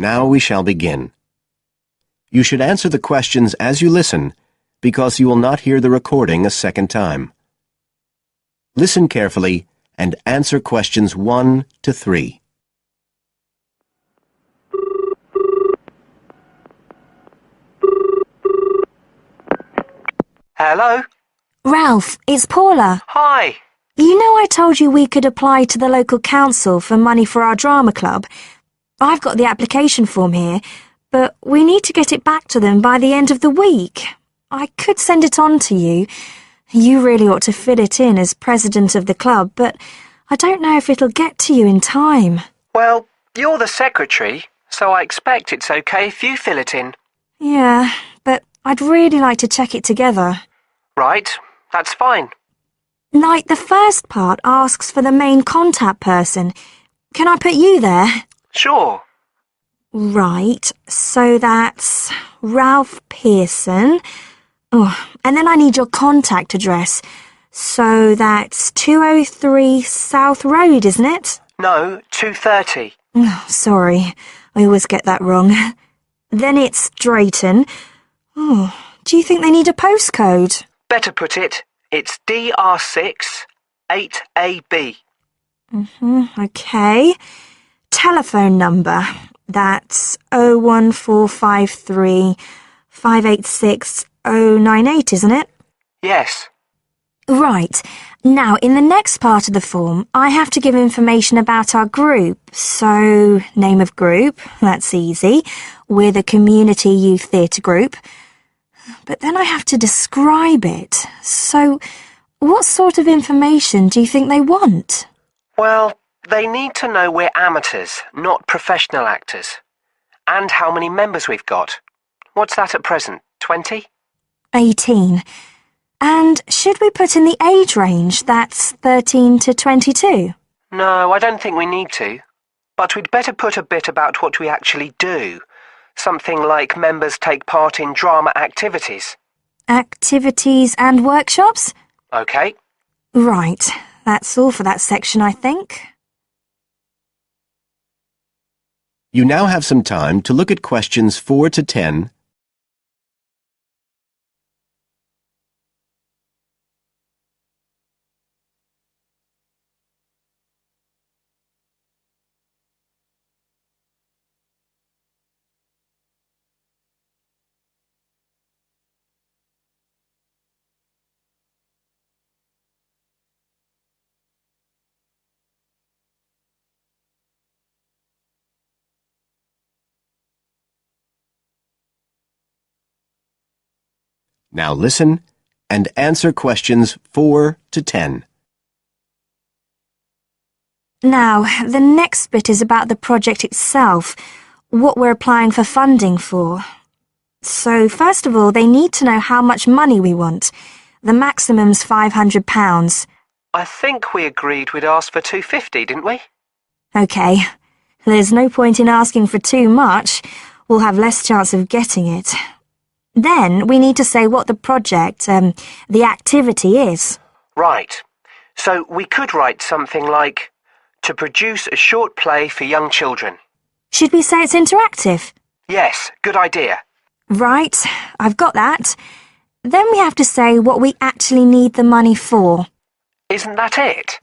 Now we shall begin. You should answer the questions as you listen, because you will not hear the recording a second time. Listen carefully and answer questions 1 to 3. Hello? Ralph, it's Paula. Hi. You know I told you we could apply to the local council for money for our drama club? I've got the application form here, but we need to get it back to them by the end of the week. I could send it on to you. You really ought to fill it in as president of the club, but I don't know if it'll get to you in time. Well, you're the secretary, so I expect it's okay if you fill it in. Yeah, but I'd really like to check it together. Right, that's fine. Like, the first part asks for the main contact person. Can I put you there? Sure. Right, so that's Ralph Pearson. Oh, and then I need your contact address. So that's 203 South Road, isn't it? No, 230. Oh, sorry, I always get that wrong. Then it's Drayton. Oh, do you think they need a postcode? Better put it, it's DR6 8AB. Okay. Telephone number. That's 01453 586 098, isn't it? Yes. Right. Now, in the next part of the form, I have to give information about our group. So, name of group, that's easy. We're the Community Youth Theatre Group. But then I have to describe it. So, what sort of information do you think they want? Well, they need to know we're amateurs, not professional actors. And how many members we've got. What's that at present, 20? 18. And should we put in the age range, that's 13 to 22? No, I don't think we need to. But we'd better put a bit about what we actually do. Something like members take part in drama activities. Activities and workshops? OK. Right. That's all for that section, I think. You now have some time to look at questions 4 to 10. Now listen and answer questions 4 to 10. Now, the next bit is about the project itself, what we're applying for funding for. So, first of all, they need to know how much money we want. The maximum's £500. I think we agreed we'd ask for 250, didn't we? OK. There's no point in asking for too much. We'll have less chance of getting it. Then we need to say what the project, the activity is. Right. So we could write something like, to produce a short play for young children. Should we say it's interactive? Yes, good idea. Right, I've got that. Then we have to say what we actually need the money for. Isn't that it?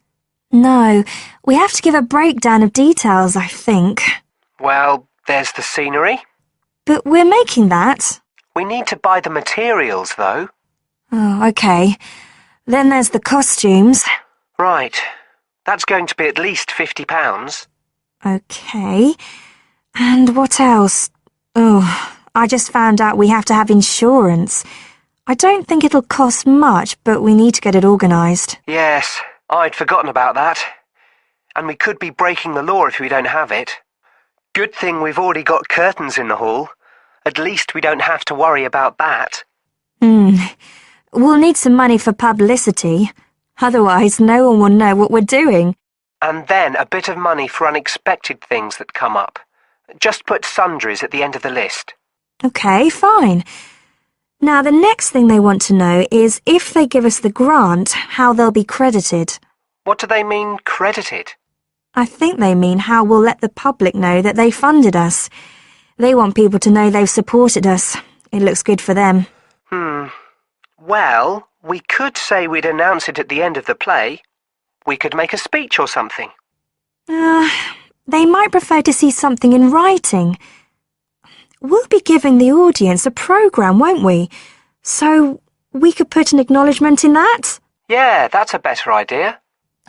No, we have to give a breakdown of details, I think. Well, there's the scenery. But we're making that. We need to buy the materials, though. Oh, OK. Then there's the costumes. Right. That's going to be at least £50. OK. And what else? Oh, I just found out we have to have insurance. I don't think it'll cost much, but we need to get it organised. Yes, I'd forgotten about that. And we could be breaking the law if we don't have it. Good thing we've already got curtains in the hall. At least we don't have to worry about that. We'll need some money for publicity. Otherwise, no one will know what we're doing. And then a bit of money for unexpected things that come up. Just put sundries at the end of the list. OK, fine. Now, the next thing they want to know is if they give us the grant, how they'll be credited. What do they mean, credited? I think they mean how we'll let the public know that they funded us. They want people to know they've supported us. It looks good for them. Well, we could say we'd announce it at the end of the play. We could make a speech or something. They might prefer to see something in writing. We'll be giving the audience a programme, won't we? So we could put an acknowledgement in that? Yeah, that's a better idea.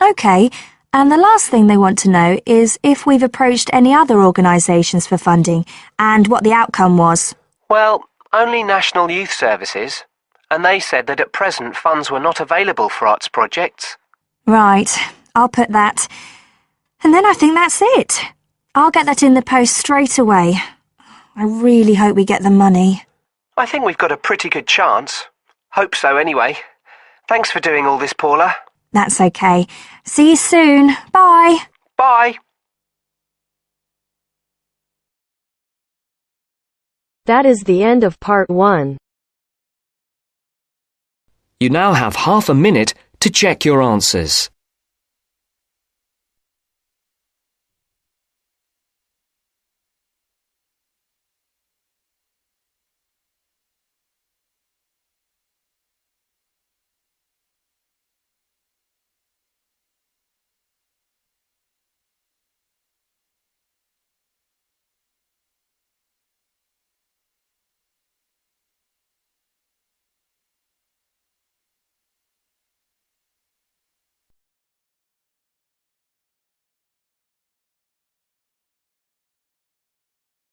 OK, and the last thing they want to know is if we've approached any other organisations for funding and what the outcome was. Well, only National Youth Services, and they said that at present funds were not available for arts projects. Right, I'll put that. And then I think that's it. I'll get that in the post straight away. I really hope we get the money. I think we've got a pretty good chance. Hope so anyway. Thanks for doing all this, Paula. That's okay. See you soon. Bye. Bye. That is the end of part 1. You now have half a minute to check your answers.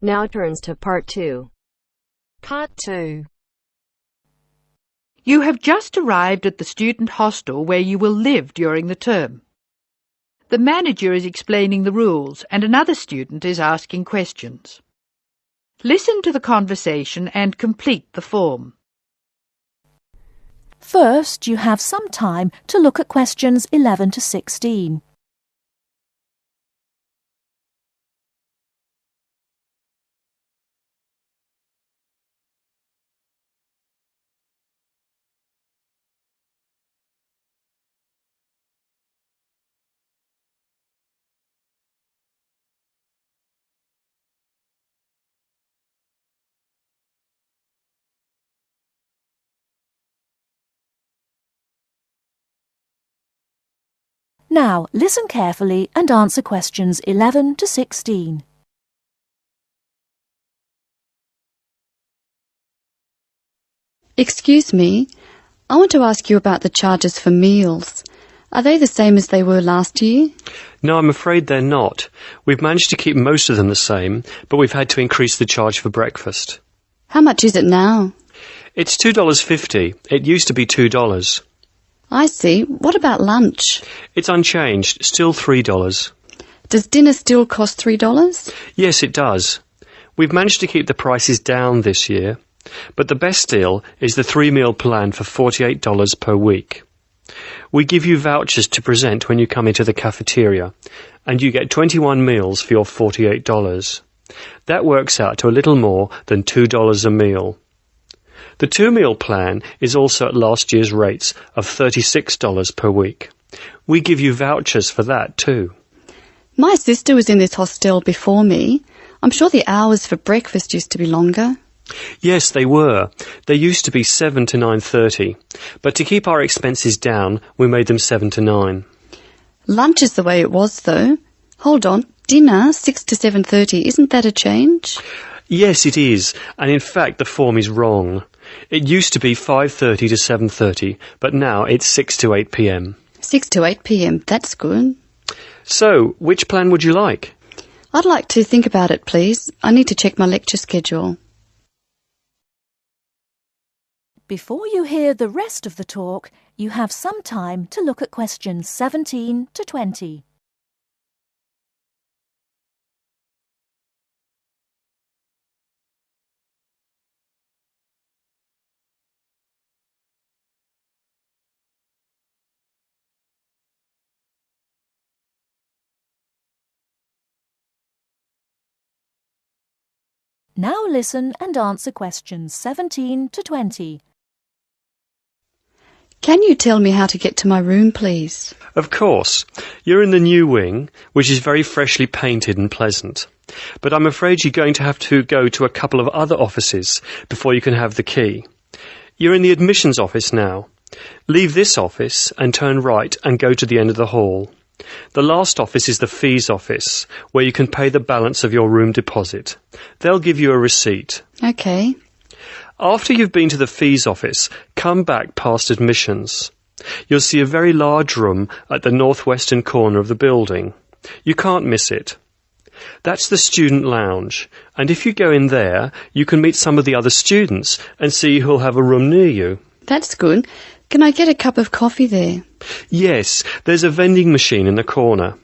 Now turns to part 2. Part 2. You have just arrived at the student hostel where you will live during the term. The manager is explaining the rules and another student is asking questions. Listen to the conversation and complete the form. First, you have some time to look at questions 11 to 16. Now, listen carefully and answer questions 11 to 16. Excuse me, I want to ask you about the charges for meals. Are they the same as they were last year? No, I'm afraid they're not. We've managed to keep most of them the same, but we've had to increase the charge for breakfast. How much is it now? It's $2.50. It used to be $2. I see. What about lunch? It's unchanged, still $3. Does dinner still cost $3? Yes, it does. We've managed to keep the prices down this year, but the best deal is the 3-meal plan for $48 per week. We give you vouchers to present when you come into the cafeteria, and you get 21 meals for your $48. That works out to a little more than $2 a meal. The 2-meal plan is also at last year's rates of $36 per week. We give you vouchers for that too. My sister was in this hostel before me. I'm sure the hours for breakfast used to be longer. Yes, they were. They used to be 7 to 9:30, but to keep our expenses down, we made them 7 to 9. Lunch is the way it was, though. Hold on, dinner, 6 to 7:30, isn't that a change? Yes, it is, and in fact the form is wrong. It used to be 5:30 to 7:30, but now it's 6 to 8 p.m. 6 to 8 p.m, that's good. So, which plan would you like? I'd like to think about it, please. I need to check my lecture schedule. Before you hear the rest of the talk, you have some time to look at questions 17 to 20. Now listen and answer questions 17 to 20. Can you tell me how to get to my room, please? Of course. You're in the new wing, which is very freshly painted and pleasant. But I'm afraid you're going to have to go to a couple of other offices before you can have the key. You're in the admissions office now. Leave this office and turn right and go to the end of the hall. The last office is the fees office, where you can pay the balance of your room deposit. They'll give you a receipt. OK. After you've been to the fees office, come back past admissions. You'll see a very large room at the northwestern corner of the building. You can't miss it. That's the student lounge, and if you go in there, you can meet some of the other students and see who'll have a room near you. That's good. Can I get a cup of coffee there? Yes, there's a vending machine in the corner.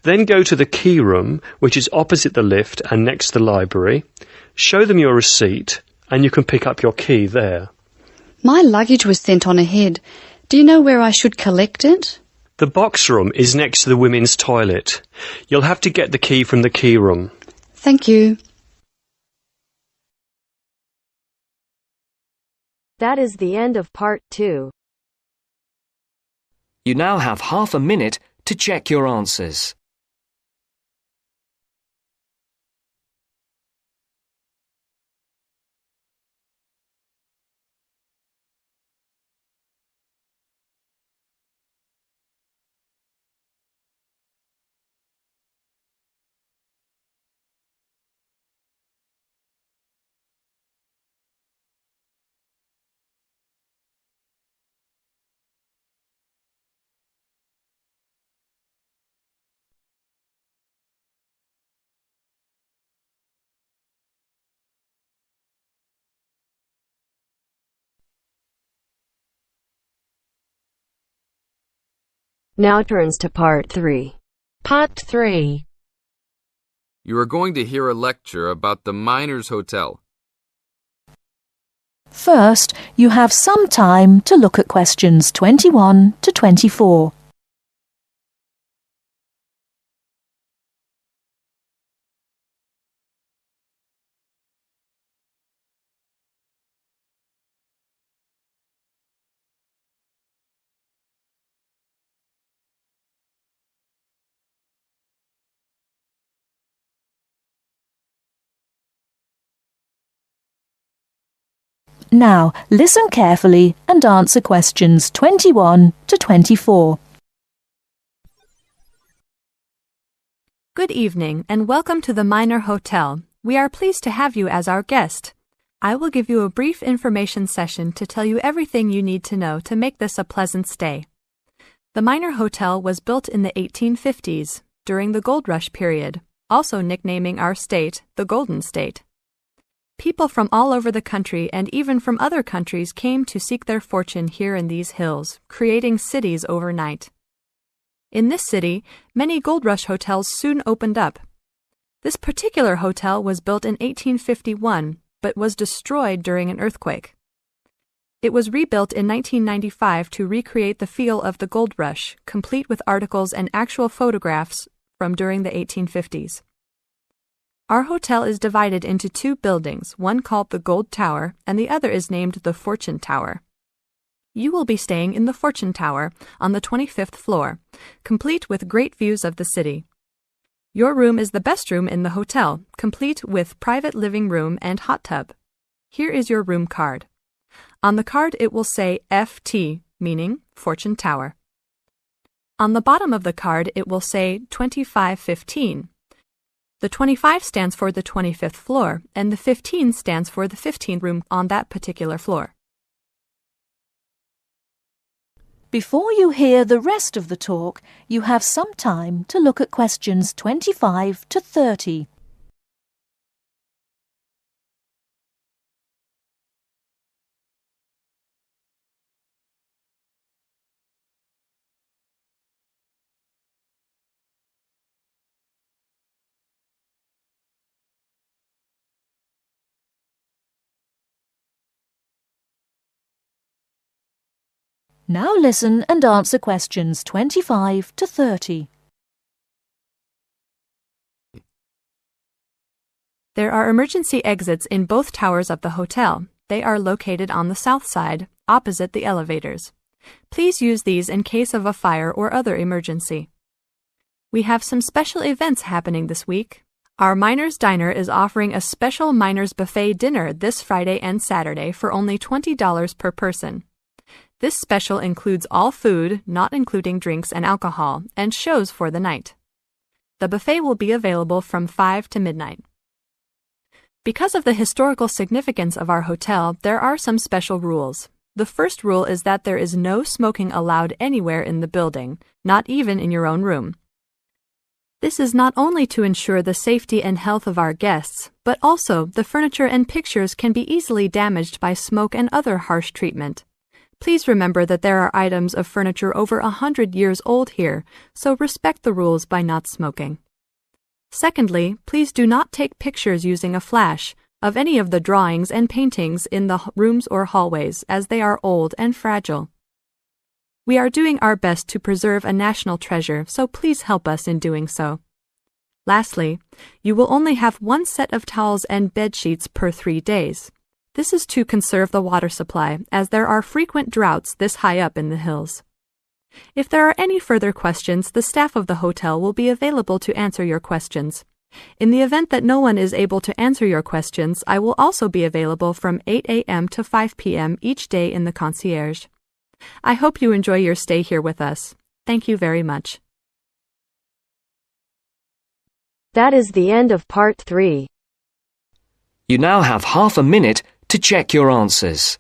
Then go to the key room, which is opposite the lift and next to the library. Show them your receipt, and you can pick up your key there. My luggage was sent on ahead. Do you know where I should collect it? The box room is next to the women's toilet. You'll have to get the key from the key room. Thank you. That is the end of part 2. You now have half a minute to check your answers. Now turns to part 3. Part 3. You are going to hear a lecture about the Miners Hotel. First, you have some time to look at questions 21 to 24. Now, listen carefully and answer questions 21 to 24. Good evening and welcome to the Miner Hotel. We are pleased to have you as our guest. I will give you a brief information session to tell you everything you need to know to make this a pleasant stay. The Miner Hotel was built in the 1850s, during the Gold Rush period, also nicknaming our state the Golden State. People from all over the country and even from other countries came to seek their fortune here in these hills, creating cities overnight. In this city, many Gold Rush hotels soon opened up. This particular hotel was built in 1851, but was destroyed during an earthquake. It was rebuilt in 1995 to recreate the feel of the Gold Rush, complete with articles and actual photographs from during the 1850s. Our hotel is divided into 2 buildings, one called the Gold Tower and the other is named the Fortune Tower. You will be staying in the Fortune Tower on the 25th floor, complete with great views of the city. Your room is the best room in the hotel, complete with private living room and hot tub. Here is your room card. On the card it will say FT, meaning Fortune Tower. On the bottom of the card it will say 2515. The 25 stands for the 25th floor, and the 15 stands for the 15th room on that particular floor. Before you hear the rest of the talk, you have some time to look at questions 25 to 30. Now listen and answer questions 25 to 30. There are emergency exits in both towers of the hotel. They are located on the south side, opposite the elevators. Please use these in case of a fire or other emergency. We have some special events happening this week. Our Miners Diner is offering a special Miners Buffet dinner this Friday and Saturday for only $20 per person. This special includes all food, not including drinks and alcohol, and shows for the night. The buffet will be available from 5 to midnight. Because of the historical significance of our hotel, there are some special rules. The first rule is that there is no smoking allowed anywhere in the building, not even in your own room. This is not only to ensure the safety and health of our guests, but also the furniture and pictures can be easily damaged by smoke and other harsh treatment. Please remember that there are items of furniture over 100 years old here, so respect the rules by not smoking. Secondly, please do not take pictures using a flash of any of the drawings and paintings in the rooms or hallways, as they are old and fragile. We are doing our best to preserve a national treasure, so please help us in doing so. Lastly, you will only have one set of towels and bed sheets per 3 days. This is to conserve the water supply, as there are frequent droughts this high up in the hills. If there are any further questions, the staff of the hotel will be available to answer your questions. In the event that no one is able to answer your questions, I will also be available from 8 a.m. to 5 p.m. each day in the concierge. I hope you enjoy your stay here with us. Thank you very much. That is the end of part 3. You now have half a minute to check your answers.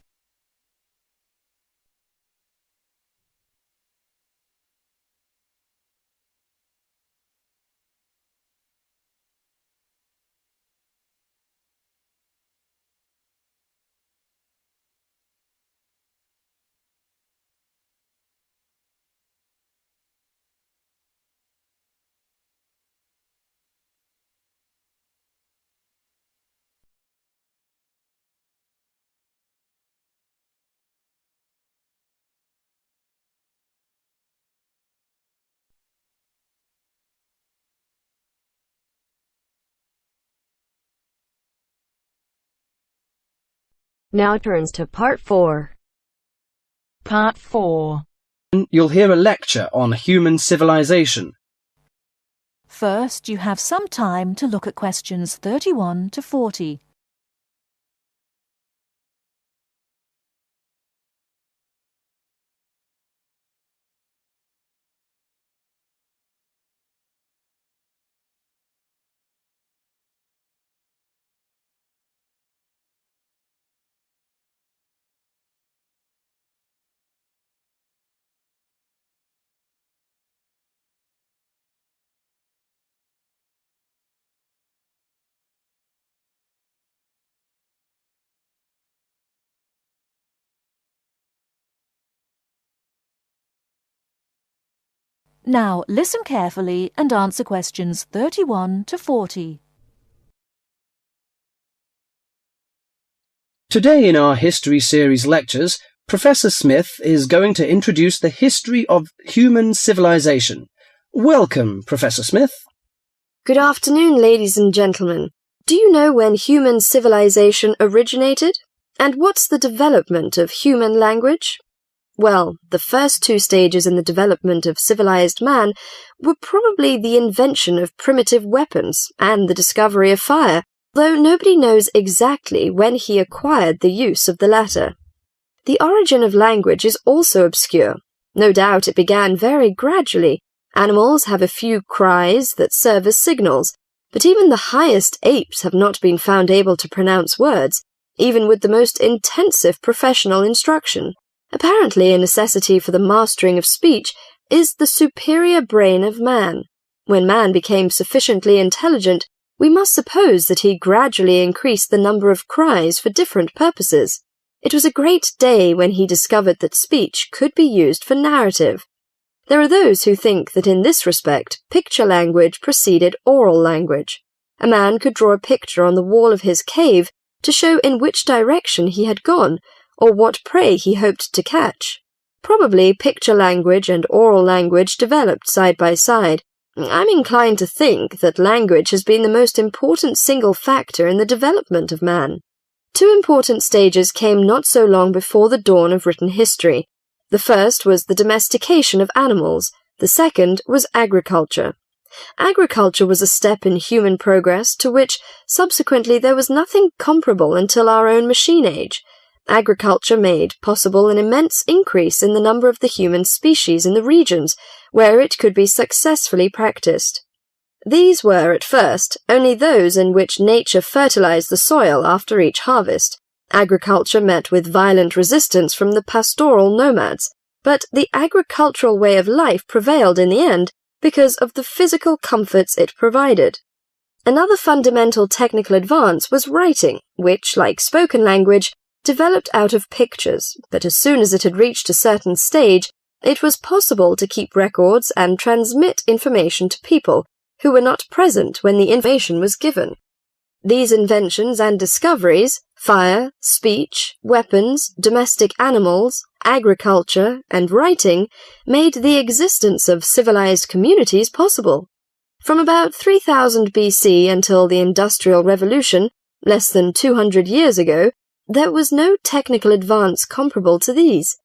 Now turns to part 4. Part 4. You'll hear a lecture on human civilization. First, you have some time to look at questions 31 to 40. Now listen carefully and answer questions 31 to 40. Today in our History Series lectures, Professor Smith is going to introduce the history of human civilization. Welcome, Professor Smith. Good afternoon, ladies and gentlemen. Do you know when human civilization originated? And what's the development of human language? Well, the first 2 stages in the development of civilized man were probably the invention of primitive weapons and the discovery of fire, though nobody knows exactly when he acquired the use of the latter. The origin of language is also obscure. No doubt it began very gradually. Animals have a few cries that serve as signals, but even the highest apes have not been found able to pronounce words, even with the most intensive professional instruction. Apparently, a necessity for the mastering of speech is the superior brain of man. When man became sufficiently intelligent, we must suppose that he gradually increased the number of cries for different purposes. It was a great day when he discovered that speech could be used for narrative. There are those who think that in this respect, picture language preceded oral language. A man could draw a picture on the wall of his cave to show in which direction he had gone, or what prey he hoped to catch. Probably picture language and oral language developed side by side. I'm inclined to think that language has been the most important single factor in the development of man. 2 important stages came not so long before the dawn of written history. The first was the domestication of animals. The second was agriculture. Agriculture was a step in human progress to which, subsequently, there was nothing comparable until our own machine age. Agriculture made possible an immense increase in the number of the human species in the regions where it could be successfully practiced. These were, at first, only those in which nature fertilized the soil after each harvest. Agriculture met with violent resistance from the pastoral nomads, but the agricultural way of life prevailed in the end because of the physical comforts it provided. Another fundamental technical advance was writing, which, like spoken language, developed out of pictures, but as soon as it had reached a certain stage, it was possible to keep records and transmit information to people who were not present when the information was given. These inventions and discoveries, fire, speech, weapons, domestic animals, agriculture, and writing, made the existence of civilized communities possible. From about 3000 BC until the Industrial Revolution, less than 200 years ago, there was no technical advance comparable to these.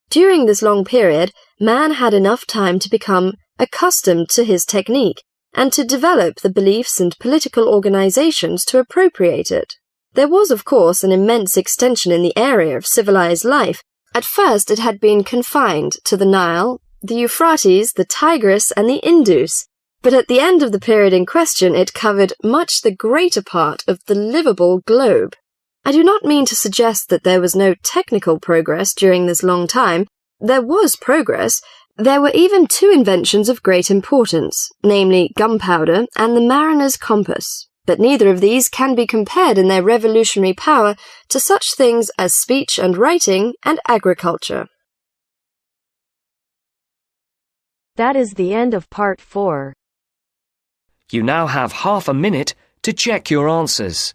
During this long period, man had enough time to become accustomed to his technique, and to develop the beliefs and political organizations to appropriate it. There was, of course, an immense extension in the area of civilized life. At first it had been confined to the Nile, the Euphrates, the Tigris, and the Indus, but at the end of the period in question it covered much the greater part of the livable globe. I do not mean to suggest that there was no technical progress during this long time. There was progress. There were even two inventions of great importance, namely gunpowder and the mariner's compass, but neither of these can be compared in their revolutionary power to such things as speech and writing and agriculture. That is the end of part 4. You now have half a minute to check your answers.